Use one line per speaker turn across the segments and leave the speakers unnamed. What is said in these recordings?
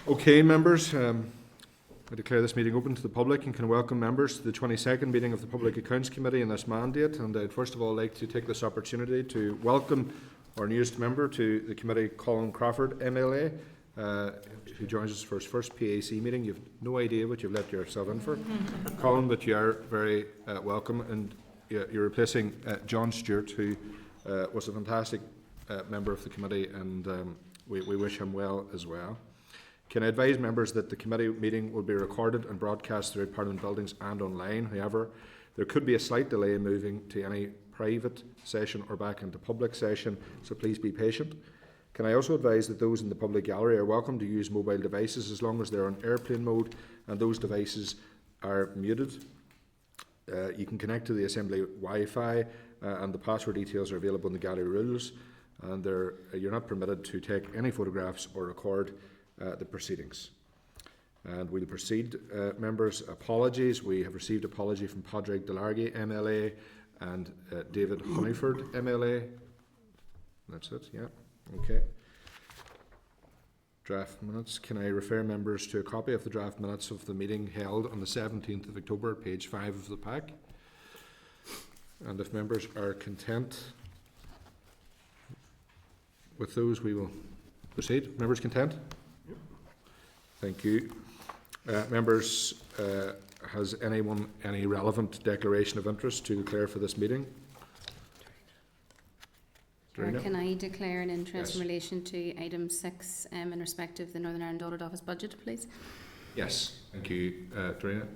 Okay, members, I declare this meeting open to the public and can welcome members to the 22nd meeting of the Public Accounts Committee in this mandate. And I'd first of all like to take this opportunity to welcome our newest member to the committee, Colin Crawford, MLA, who joins us for his first PAC meeting. You've no idea what you've let yourself in for, Colin, but you are very welcome. And you're replacing John Stewart, who was a fantastic member of the committee, and we wish him well as well. Can I advise members that the committee meeting will be recorded and broadcast throughout Parliament buildings and online. However, there could be a slight delay in moving to any private session or back into public session, so please be patient. Can I also advise that those in the public gallery are welcome to use mobile devices as long as they're on airplane mode and those devices are muted. You can connect to the Assembly Wi-Fi and the password details are available in the gallery rules, and you're not permitted to take any photographs or record the proceedings. And we'll proceed. Members, apologies. We have received apology from Padraig Delargy, MLA, and David Honeyford, MLA. That's it, yeah. Okay. Draft minutes. Can I refer members to a copy of the draft minutes of the meeting held on the 17th of October, page 5 of the pack? And if members are content with those, we will proceed. Members content? Yep. Thank you. Members, has anyone any relevant declaration of interest to declare for this meeting?
Can I declare an interest
Yes.
in relation to item 6 in respect of the Northern Ireland Audit Office budget, please?
Yes, thank you. Dorina?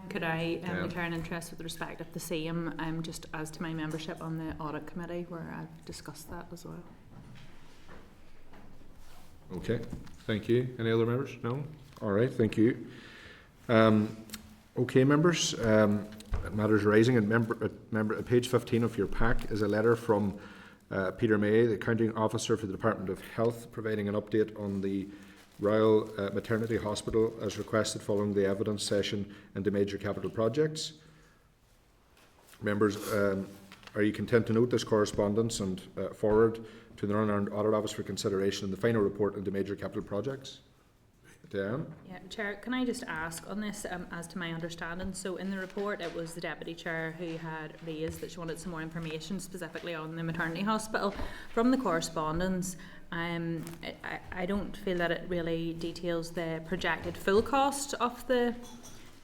Could I declare an interest with respect of the same, just as to my membership on the Audit Committee, where I've discussed that as well?
Okay, thank you. Any other members? No? All right, thank you. Okay, members, matters arising, and page 15 of your pack is a letter from Peter May, the Accounting Officer for the Department of Health, providing an update on the Royal Maternity Hospital as requested following the evidence session into major capital projects. Members, are you content to note this correspondence and forward to the Northern Ireland Audit Office for consideration in the final report into major capital projects? Dan?
Yeah, Chair, can I just ask on this, as to my understanding, so in the report it was the Deputy Chair who had raised that she wanted some more information specifically on the maternity hospital. From the correspondence, I don't feel that it really details the projected full cost of the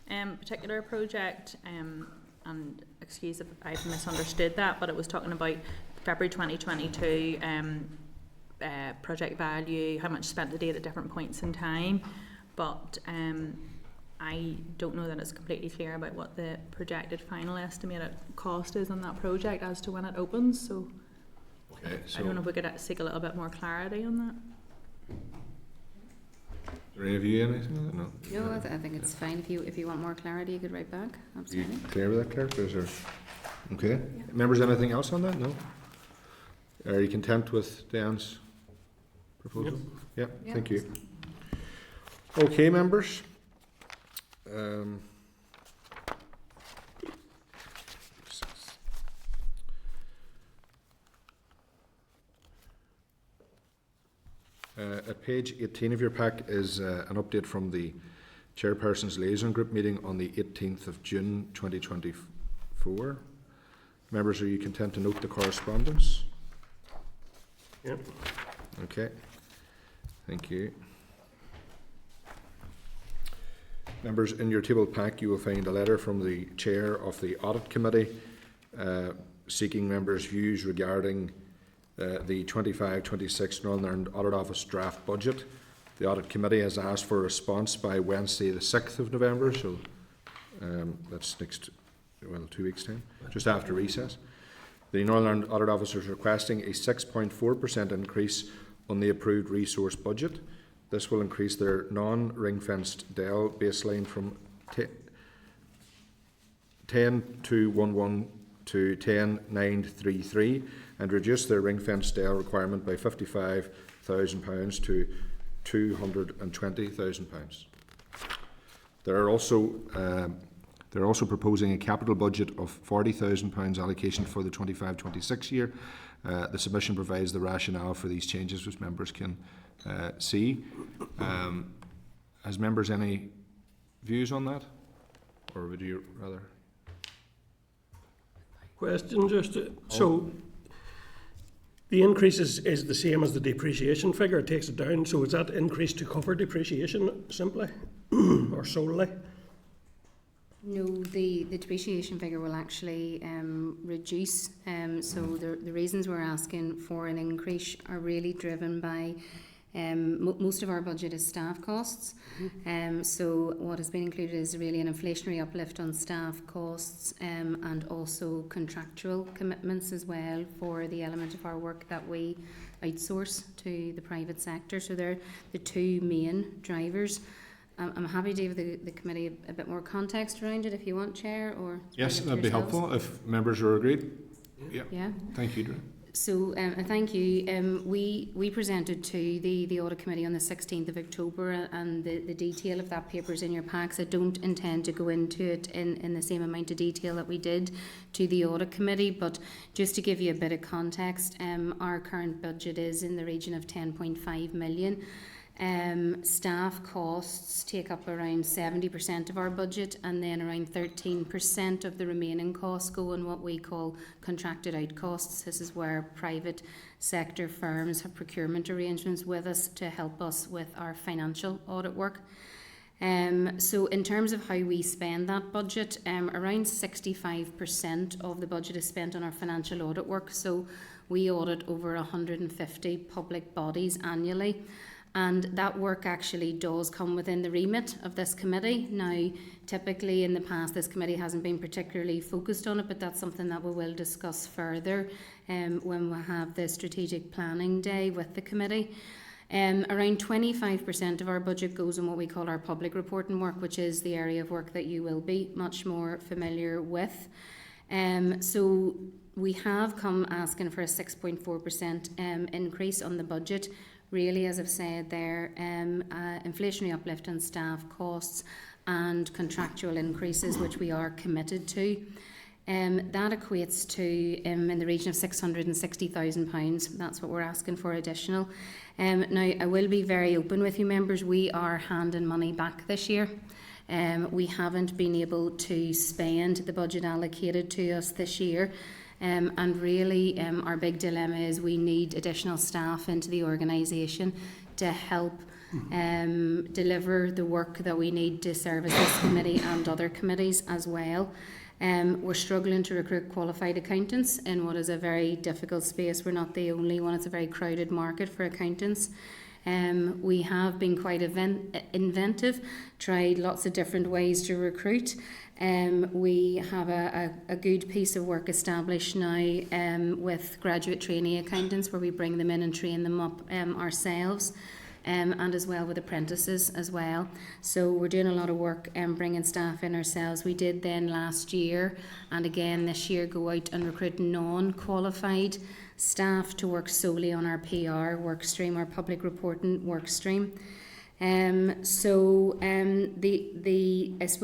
particular project, and excuse if I've misunderstood that, but it was talking about February 2022 project value, how much spent to date at different points in time, but I don't know that it's completely clear about what the projected final estimated cost is on that project as to when it opens, so,
Okay, so
I don't know if we could seek a little bit more clarity on that.
do any of you anything on that? No?
No, I think it's fine. If you want more clarity, you could write back.
Are you
Absolutely.
clear with that, Claire? Is there... Okay. Yeah. Members, anything else on that? No? Are you content with Dan's proposal? Yep.
Yep.
Thank you. Okay, members. At page 18 of your pack is an update from the Chairperson's Liaison Group meeting on the 18th of June 2024. Members, are you content to note the correspondence?
Yep.
Okay. Thank you. Members, in your table pack you will find a letter from the Chair of the Audit Committee seeking members' views regarding the 25-26 Northern Ireland Audit Office draft budget. The Audit Committee has asked for a response by Wednesday the 6th of November, so that's 2 weeks' time, just after recess. The Northern Ireland Audit Office is requesting a 6.4% increase on the approved resource budget. This will increase their non-ring-fenced DEL baseline from 10,211 to 10,933 and reduce their ring-fenced DEL requirement by £55,000 to £220,000. They're also proposing a capital budget of £40,000 allocation for the 25-26 year. The submission provides the rationale for these changes, which members can see. Has members any views on that? Or would you rather?
Question just, so the increase is the same as the depreciation figure, it takes it down, so is that increase to cover depreciation simply or solely?
No, the depreciation figure will actually reduce. So the reasons we're asking for an increase are really driven by most of our budget is staff costs. So what has been included is really an inflationary uplift on staff costs and also contractual commitments as well for the element of our work that we outsource to the private sector. So they're the two main drivers. I'm happy to give the committee a bit more context around it if you want, Chair, or...
Yes, that'd be helpful if members are agreed.
Yeah.
Thank you, Drew.
So, thank you. We presented to the Audit Committee on the 16th of October and the detail of that paper is in your packs. I don't intend to go into it in the same amount of detail that we did to the Audit Committee, but just to give you a bit of context, our current budget is in the region of 10.5 million. Staff costs take up around 70% of our budget, and then around 13% of the remaining costs go on what we call contracted out costs. This is where private sector firms have procurement arrangements with us to help us with our financial audit work. So in terms of how we spend that budget, around 65% of the budget is spent on our financial audit work. So we audit over 150 public bodies annually. And that work actually does come within the remit of this committee. Now, typically in the past, this committee hasn't been particularly focused on it, but that's something that we will discuss further when we have the strategic planning day with the committee. Around 25% of our budget goes on what we call our public reporting work, which is the area of work that you will be much more familiar with. So we have come asking for a 6.4% increase on the budget. Really, as I've said there, inflationary uplift on staff costs and contractual increases, which we are committed to. That equates to in the region of £660,000. That's what we're asking for additional. Now, I will be very open with you, members. We are handing money back this year. We haven't been able to spend the budget allocated to us this year. And really our big dilemma is we need additional staff into the organisation to help deliver the work that we need to service this committee and other committees as well. We're struggling to recruit qualified accountants in what is a very difficult space. We're not the only one. It's a very crowded market for accountants. We have been quite inventive, tried lots of different ways to recruit. We have a good piece of work established now with graduate trainee accountants where we bring them in and train them up ourselves. And as well with apprentices as well. So we're doing a lot of work bringing staff in ourselves. We did then last year and again this year go out and recruit non-qualified staff to work solely on our PR work stream, our public reporting work stream. I suppose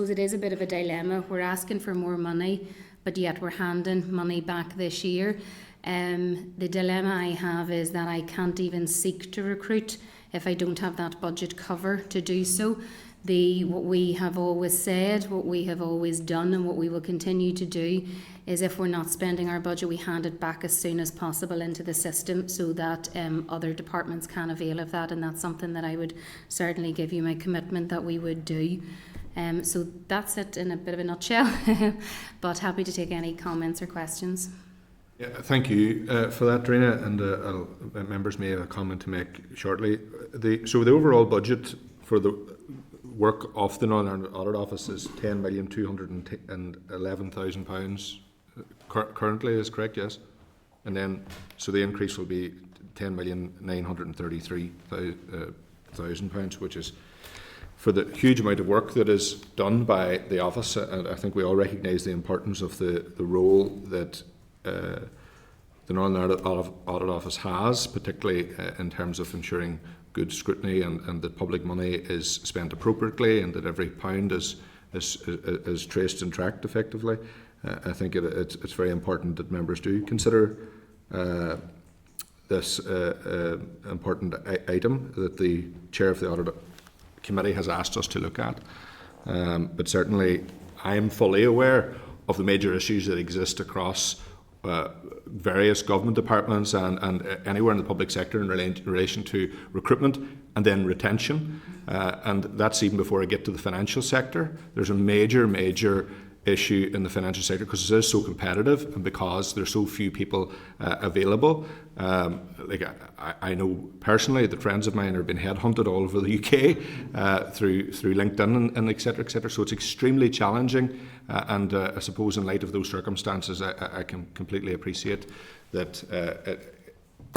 it is a bit of a dilemma. We're asking for more money, but yet we're handing money back this year. The dilemma I have is that I can't even seek to recruit if I don't have that budget cover to do so. What we have always said, what we have always done and what we will continue to do is if we're not spending our budget, we hand it back as soon as possible into the system so that other departments can avail of that, and that's something that I would certainly give you my commitment that we would do. So that's it in a bit of a nutshell, but happy to take any comments or questions.
Yeah, thank you for that, Drina, and members may have a comment to make shortly. So the overall budget for the work of the Northern Ireland Audit Office is £10,211,000 currently, is correct, yes? And then, so the increase will be £10,933,000, which is for the huge amount of work that is done by the office, and I think we all recognise the importance of the role that the Northern Ireland Audit Office has, particularly in terms of ensuring good scrutiny and that public money is spent appropriately and that every pound is traced and tracked effectively. I think it's very important that members do consider this important item that the Chair of the Audit committee has asked us to look at. But certainly I am fully aware of the major issues that exist across various government departments and anywhere in the public sector in relation to recruitment and then retention. And that's even before I get to the financial sector. There's a major issue in the financial sector because it is so competitive and because there's so few people available. I know personally that friends of mine are being headhunted all over the UK through LinkedIn and et cetera, so it's extremely challenging. And I suppose in light of those circumstances, I can completely appreciate that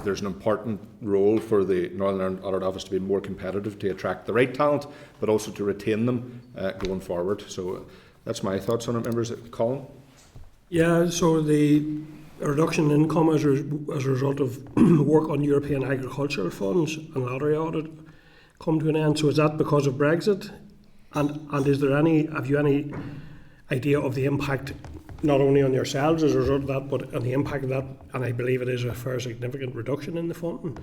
there's an important role for the Northern Ireland Audit Office to be more competitive, to attract the right talent, but also to retain them going forward. So that's my thoughts on it, members. Colin?
Yeah, so the reduction in income as a result of work on European agricultural funds and lottery audit come to an end. So is that because of Brexit? And is there have you any idea of the impact not only on yourselves as a result of that, but on the impact of that? And I believe it is a fair significant reduction in the funding.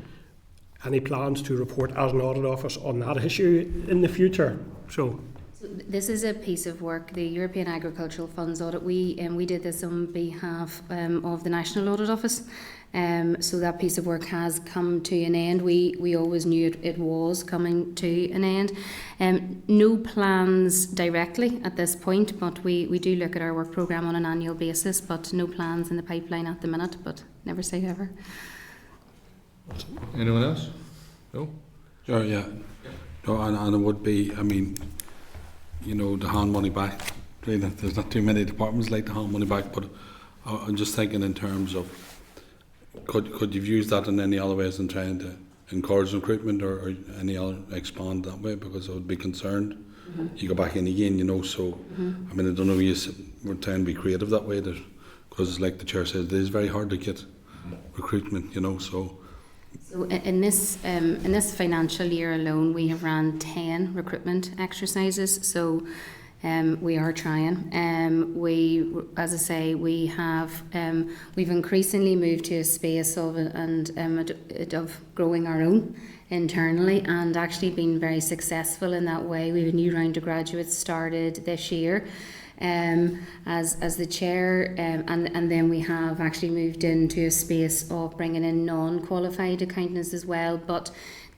Any plans to report as an audit office on that issue in the future? So
this is a piece of work, the European Agricultural Funds audit. We did this on behalf of the National Audit Office. So that piece of work has come to an end. We always knew it was coming to an end. No plans directly at this point, but we do look at our work programme on an annual basis, but no plans in the pipeline at the minute, but never say never.
Anyone else? No?
Sure, yeah. No, and it would be, I mean, you know, to hand money back. Really, there's not too many departments like to hand money back, but I'm just thinking in terms of could you use that in any other ways in trying to encourage recruitment or any other expand that way, because I would be concerned. You go back in again, you know, so I mean, I don't know, we're trying to be creative that way, because like the chair says, it is very hard to get recruitment, you know, so.
So in this financial year alone, we have ran 10 recruitment exercises. So we are trying. As I say, we've increasingly moved to a space of growing our own internally, and actually been very successful in that way. We have a new round of graduates started this year. As the chair, and then we have actually moved into a space of bringing in non-qualified accountants as well. But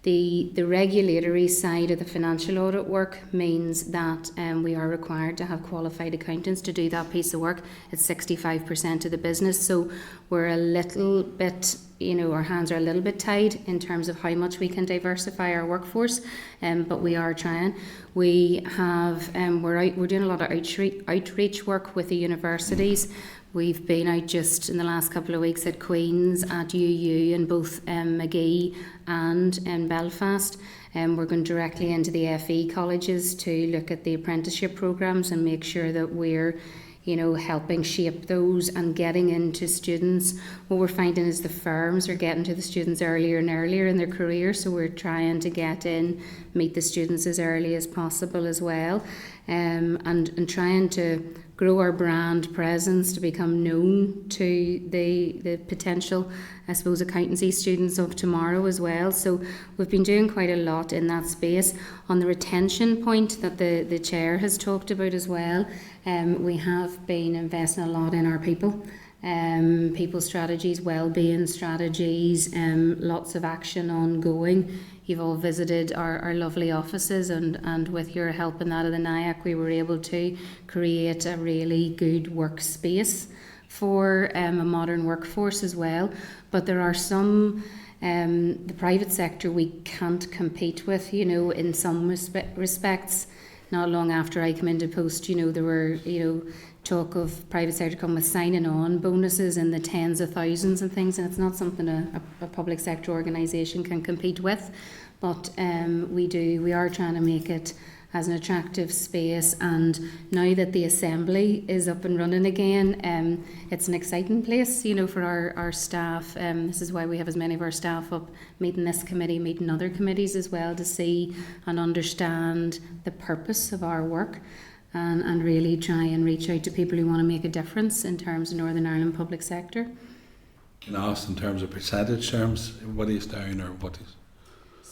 the regulatory side of the financial audit work means that we are required to have qualified accountants to do that piece of work. It's 65% of the business, so we're a little bit, you know, our hands are a little bit tied in terms of how much we can diversify our workforce, but we are trying. We have, we're doing a lot of outreach work with the universities. We've been out just in the last couple of weeks at Queen's, at UU, in both Magee and in Belfast. We're going directly into the FE colleges to look at the apprenticeship programmes and make sure that we're, you know, helping shape those and getting into students. What we're finding is the firms are getting to the students earlier and earlier in their career, so we're trying to get in, meet the students as early as possible as well, and trying to grow our brand presence to become known to the potential, I suppose, accountancy students of tomorrow as well. So we've been doing quite a lot in that space. On the retention point that the chair has talked about as well, we have been investing a lot in our people. People strategies, well-being strategies, lots of action ongoing. You've all visited our lovely offices, and with your help in that of the NIAC, we were able to create a really good workspace for a modern workforce as well. But there are some, the private sector we can't compete with, you know, in some respects. Not long after I came into post, you know, there were, you know, talk of private sector coming with signing on bonuses in the tens of thousands and things, and it's not something a public sector organisation can compete with. But we are trying to make it as an attractive space, and now that the Assembly is up and running again, it's an exciting place, you know, for our staff. This is why we have as many of our staff up meeting this committee, meeting other committees as well, to see and understand the purpose of our work, and really try and reach out to people who want to make a difference in terms of Northern Ireland public sector.
Can I ask in terms of percentage terms, what is down or what is?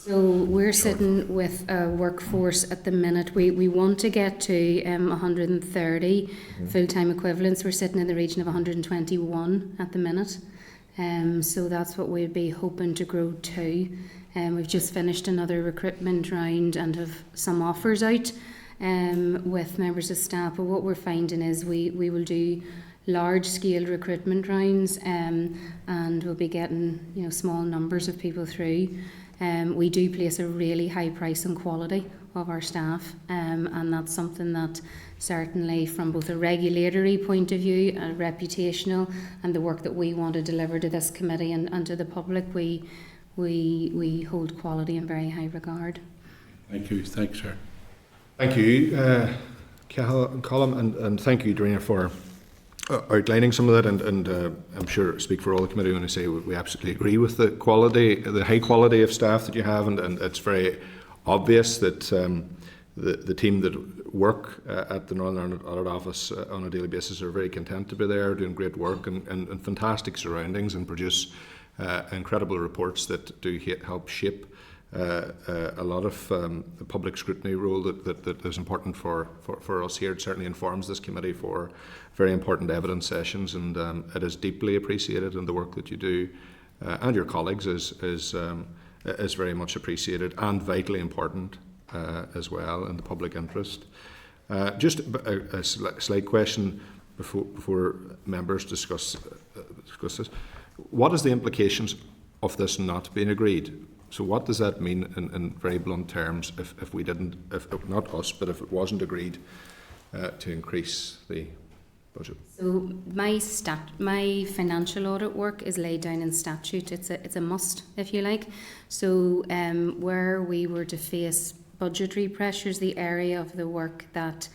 So we're sitting with a workforce at the minute. We want to get to 130 full-time equivalents. We're sitting in the region of 121 at the minute. So that's what we'd be hoping to grow to. We've just finished another recruitment round and have some offers out with members of staff. But what we're finding is we will do large-scale recruitment rounds and we'll be getting small numbers of people through. We do place a really high price on quality of our staff, and that's something that certainly from both a regulatory point of view, a reputational, and the work that we want to deliver to this committee and to the public, we hold quality in very high regard.
Thank you. Thanks, sir.
Thank you, Cathal and Colm, and thank you, Dorina, for outlining some of that, and I'm sure I speak for all the committee when I say we absolutely agree with the quality, the high quality of staff that you have, and it's very obvious that the team that work at the Northern Ireland Audit Office on a daily basis are very content to be there, doing great work and fantastic surroundings, and produce incredible reports that do help shape a lot of the public scrutiny role that is important for us here. It certainly informs this committee for very important evidence sessions, and it is deeply appreciated, and the work that you do and your colleagues is very much appreciated and vitally important as well in the public interest. Just a slight question before members discuss this. What is the implications of this not being agreed? So what does that mean in very blunt terms if we didn't, if not us, but if it wasn't agreed to increase the budget?
So my financial audit work is laid down in statute. It's a must, if you like. So where we were to face budgetary pressures, the area of the work that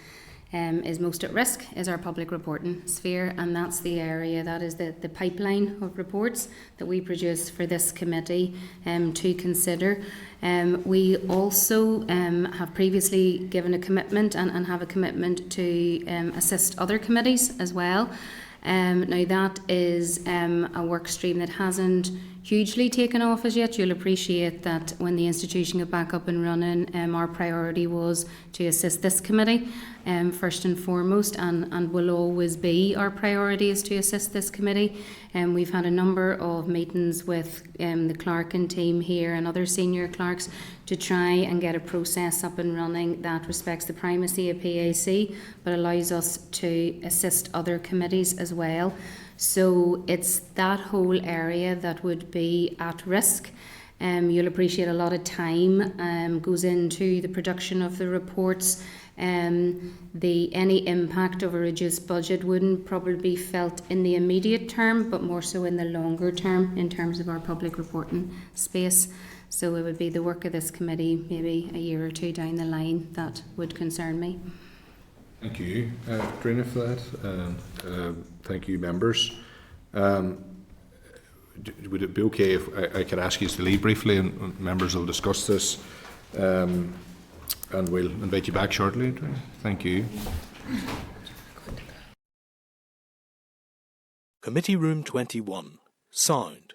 is most at risk is our public reporting sphere, and that's the area that is the pipeline of reports that we produce for this committee to consider. We also have previously given a commitment and have a commitment to assist other committees as well. Now that is a work stream that hasn't hugely taken off as yet. You'll appreciate that when the institution got back up and running, our priority was to assist this committee first and foremost, and will always be our priority is to assist this committee. We've had a number of meetings with the clerk and team here and other senior clerks to try and get a process up and running that respects the primacy of PAC but allows us to assist other committees as well. So it's that whole area that would be at risk. You'll appreciate a lot of time goes into the production of the reports. Any impact of a reduced budget wouldn't probably be felt in the immediate term, but more so in the longer term in terms of our public reporting space. So it would be the work of this committee maybe a year or two down the line that would concern me.
Thank you, Dorina, for that. Thank you, members. Would it be okay if I could ask you to leave briefly, and members will discuss this, and we'll invite you back shortly, Dorina? Thank you.
Committee Room 21. Sound.